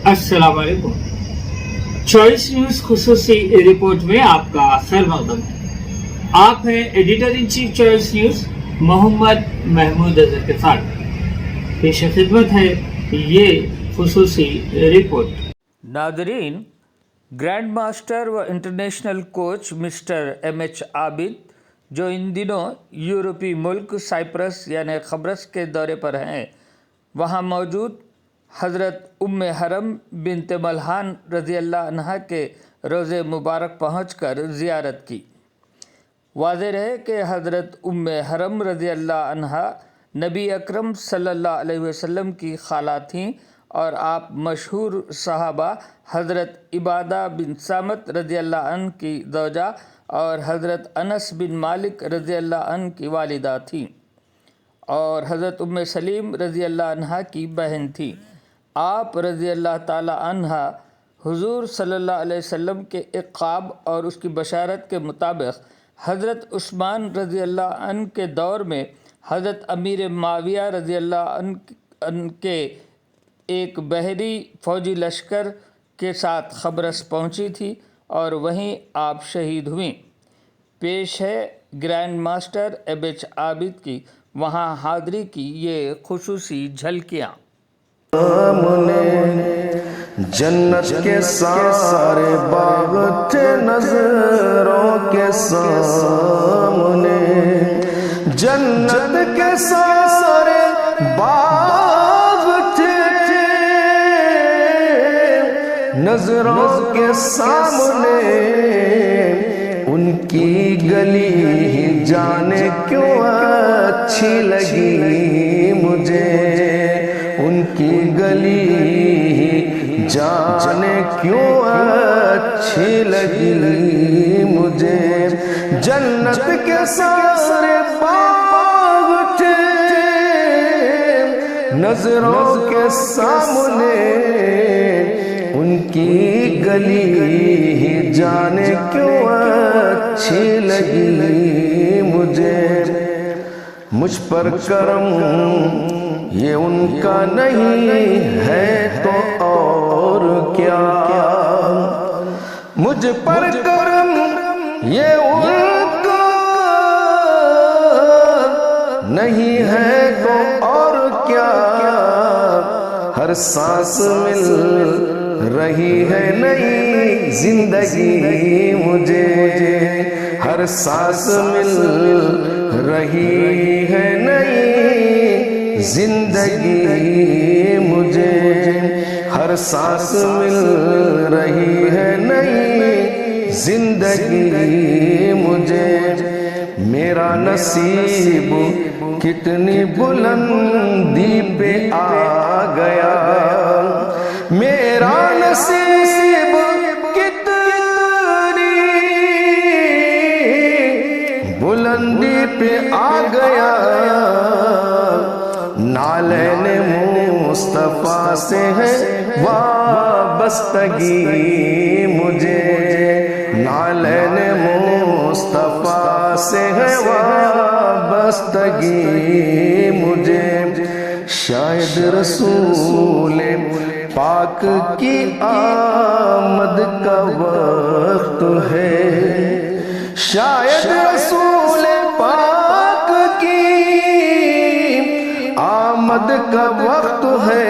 अस्सलाम वालेकुम। Choice news खुसूसी report में आपका खैर मकदम है। आप हैं editor in chief choice news Mohammad Mahmood Azhar के साथ। पेश खिदमत है ये खुसूसी रिपोर्ट। नादरीन, ग्रैंड मास्टर व international coach mister MH Abid, जो इन दिनों यूरोपीय मुल्क साइप्रस यानी खब्रस के दौरे पर हैं, वहाँ मौजूद हज़रत उम्मे हरम बिनते मल्हान रज़ी अल्लाह अन्हा के रोज़े मुबारक पहुँचकर ज़ियारत की। वाज़ेह रहे कि हज़रत उम्मे हरम रज़ी अल्लाह अन्हा नबी अकरम सल्लल्लाहु अलैहि वसल्लम की खाला थीं और आप मशहूर सहाबा हज़रत इबादा बिन सामत रज़ी अल्लाह अन्ह की ज़ौजा और हज़रत अनस बिन मालिक रज़ी अल्लाह अन्ह की वालिदा थीं और हज़रत उम्मे सलीम रज़ी अल्लाह अन्हा की बहन थी। आप रज़ी अल्लाह ताला अन्हा हुज़ूर सल्लल्लाहु अलैहि वसल्लम के एक ख्वाब और उसकी बशारत के मुताबिक हज़रत उस्मान रज़ी अल्लाह अन्ह के दौर में हज़रत अमीर माविया रज़ी अल्लाह अन्ह के एक बहरी फ़ौजी लश्कर के साथ खब्रस पहुंची थी और वहीं आप शहीद हुईं। पेश है ग्रैंड मास्टर MH आबिद की वहाँ हाज़री की ये खुसूसी झलकियाँ। जन्नत के सारे बाग थे नजरों के सामने, जन्नत के सारे बाग थे नजरों के सामने, उनकी गली ही जाने क्यों अच्छी लगी मुझे, उनकी गली ही जाने क्यों अच्छी लगी मुझे। जन्नत के सारे बाग थे नजरों के सामने, उनकी गली ही जाने क्यों अच्छी लगी मुझे। मुझ पर करम ये उनका नहीं है तो और क्या, मुझ पर करम ये उनका नहीं है तो और क्या। हर सांस मिल रही है नई जिंदगी मुझे, हर सांस मिल रही है नई जिंदगी मुझे, हर सांस मिल रही है नई जिंदगी मुझे। मेरा नसीब कितनी बुलंदी पे आ गया, मेरा नसीब कितनी बुलंदी पे आ गया। नालैन मुस्तफा से है वाबस्तगी मुझे, नालैन मुस्तफा से है वाबस्तगी मुझे। शायद रसूल पाक की आमद का वक्त है, शायद रसूल पाक की आमद का वक्त है।